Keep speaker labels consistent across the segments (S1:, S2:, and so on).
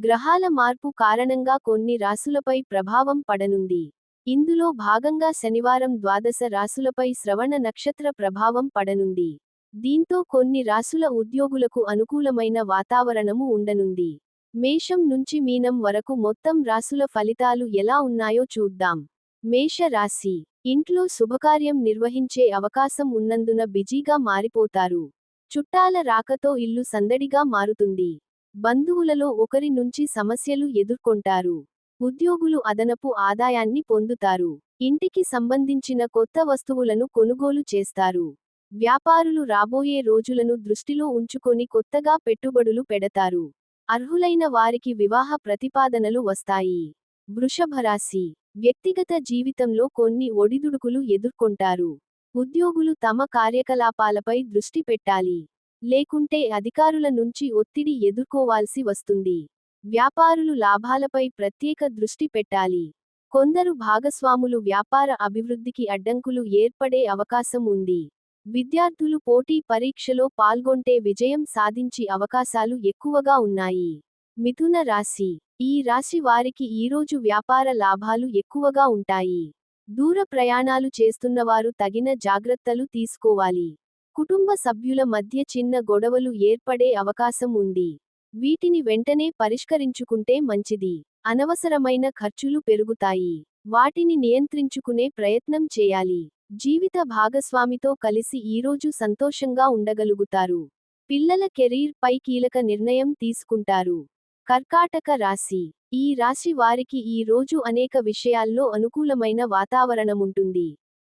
S1: గ్రహాల మార్పు కారణంగా కొన్ని రాశులపై ప్రభావం పడనుంది. ఇందులో భాగంగా శనివారం ద్వాదశ రాశులపై శ్రవణ నక్షత్ర ప్రభావం పడనుంది. దీంతో కొన్ని రాశుల ఉద్యోగులకు అనుకూలమైన వాతావరణము ఉండనుంది. మేషం నుంచి మీనం వరకు మొత్తం రాశుల ఫలితాలు ఎలా ఉన్నాయో చూద్దాం. మేష రాశి. ఇంట్లో శుభకార్యం నిర్వహించే అవకాశం ఉన్నందున బిజీగా మారిపోతారు. చుట్టాల రాకతో ఇల్లు సందడిగా మారుతుంది. బంధువులలో ఒకరి నుంచి సమస్యలు ఎదుర్కొంటారు. ఉద్యోగులు అదనపు ఆదాయాన్ని పొందుతారు. ఇంటికి సంబంధించిన కొత్త వస్తువులను కొనుగోలు చేస్తారు. వ్యాపారులు రాబోయే రోజులను దృష్టిలో ఉంచుకొని కొత్తగా పెట్టుబడులు పెడతారు. అర్హులైన వారికి వివాహ ప్రతిపాదనలు వస్తాయి. వృషభరాశి. వ్యక్తిగత జీవితంలో కొన్ని ఒడిదుడుకులు ఎదుర్కొంటారు. ఉద్యోగులు తమ కార్యకలాపాలపై దృష్టి పెట్టాలి. లేకుంటే అధికారుల నుంచి ఒత్తిడి ఎదుర్కోవాల్సి వస్తుంది. వ్యాపారులు లాభాలపై ప్రత్యేక దృష్టి పెట్టాలి. కొందరు భాగస్వాములు వ్యాపార అభివృద్ధికి అడ్డంకులు ఏర్పడే అవకాశం ఉంది. విద్యార్థులు పోటీ పరీక్షలో పాల్గొంటే విజయం సాధించి అవకాశాలు ఎక్కువగా ఉన్నాయి. మిథున రాశి. ఈ రాశి వారికి ఈరోజు వ్యాపార లాభాలు ఎక్కువగా ఉంటాయి. దూర ప్రయాణాలు చేస్తున్నవారు తగిన జాగ్రత్తలు తీసుకోవాలి. కుటుంబ సభ్యుల మధ్య చిన్న గొడవలు ఏర్పడే అవకాశం ఉంది. వీటిని వెంటనే పరిష్కరించుకుంటే మంచిది. అనవసరమైన ఖర్చులు పెరుగుతాయి. వాటిని నియంత్రించుకునే ప్రయత్నం చేయాలి. జీవిత భాగస్వామితో కలిసి ఈరోజు సంతోషంగా ఉండగలుగుతారు. పిల్లల కెరీర్ పై కీలక నిర్ణయం తీసుకుంటారు. కర్కాటక రాశి. ఈ రాశి వారికి ఈ రోజు అనేక విషయాల్లో అనుకూలమైన వాతావరణముంటుంది.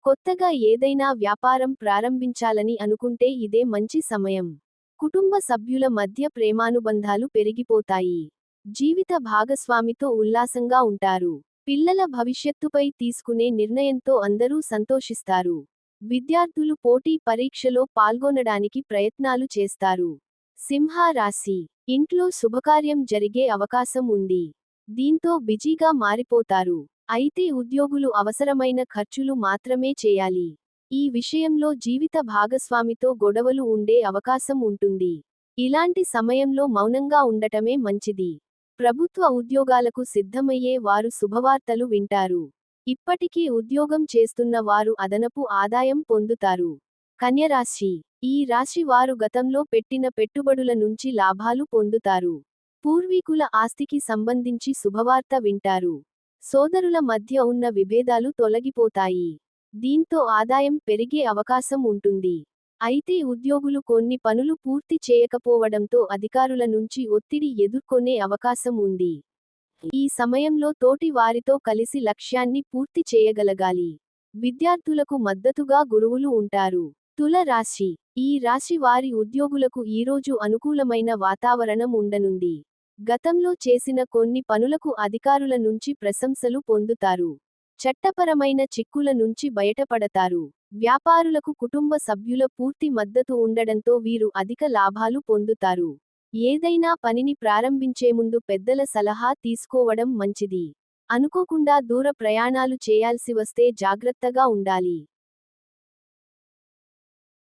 S1: కొత్తగా ఏదైనా వ్యాపారం ప్రారంభించాలని అనుకుంటే ఇదే మంచి సమయం. కుటుంబ సభ్యుల మధ్య ప్రేమానుబంధాలు పెరిగిపోతాయి. జీవిత భాగస్వామితో ఉల్లాసంగా ఉంటారు. పిల్లల భవిష్యత్తుపై తీసుకునే నిర్ణయంతో అందరూ సంతోషిస్తారు. విద్యార్థులు పోటీ పరీక్షలో పాల్గొనడానికి ప్రయత్నాలు చేస్తారు. సింహ రాశి. ఇంట్లో శుభకార్యం జరిగే అవకాశం ఉంది. దీంతో బిజీగా మారిపోతారు. అయితే ఉద్యోగులు అవసరమైన ఖర్చులు మాత్రమే చేయాలి. ఈ విషయంలో జీవిత భాగస్వామితో గొడవలు ఉండే అవకాశం ఉంటుంది. ఇలాంటి సమయంలో మౌనంగా ఉండటమే మంచిది. ప్రభుత్వ ఉద్యోగాలకు సిద్ధమయ్యే వారు శుభవార్తలు వింటారు. ఇప్పటికీ ఉద్యోగం చేస్తున్న వారు అదనపు ఆదాయం పొందుతారు. కన్యరాశి. ఈ రాశి వారు గతంలో పెట్టిన పెట్టుబడుల నుంచి లాభాలు పొందుతారు. పూర్వీకుల ఆస్తికి సంబంధించి శుభవార్త వింటారు. సోదరుల మధ్య ఉన్న విభేదాలు తొలగిపోతాయి. దీంతో ఆదాయం పెరిగే అవకాశం ఉంటుంది. అయితే ఉద్యోగులు కొన్ని పనులు పూర్తి చేయకపోవడంతో అధికారుల నుంచి ఒత్తిడి ఎదుర్కొనే అవకాశం ఉంది. ఈ సమయంలో తోటి వారితో కలిసి లక్ష్యాన్ని పూర్తి చేయగలగాలి. విద్యార్థులకు మద్దతుగా గురువులు ఉంటారు. తుల రాశి. ఈ రాశి వారి ఉద్యోగులకు ఈరోజు అనుకూలమైన వాతావరణం ఉండనుంది. గతంలో చేసిన కొన్ని పనులకు అధికారుల నుంచి ప్రశంసలు పొందుతారు. చట్టపరమైన చిక్కుల నుంచి బయటపడతారు. వ్యాపారులకు కుటుంబ సభ్యుల పూర్తి మద్దతు ఉండడంతో వీరు అధిక లాభాలు పొందుతారు. ఏదైనా పనిని ప్రారంభించే ముందు పెద్దల సలహా తీసుకోవడం మంచిది. అనుకోకుండా దూర ప్రయాణాలు చేయాల్సి వస్తే జాగ్రత్తగా ఉండాలి.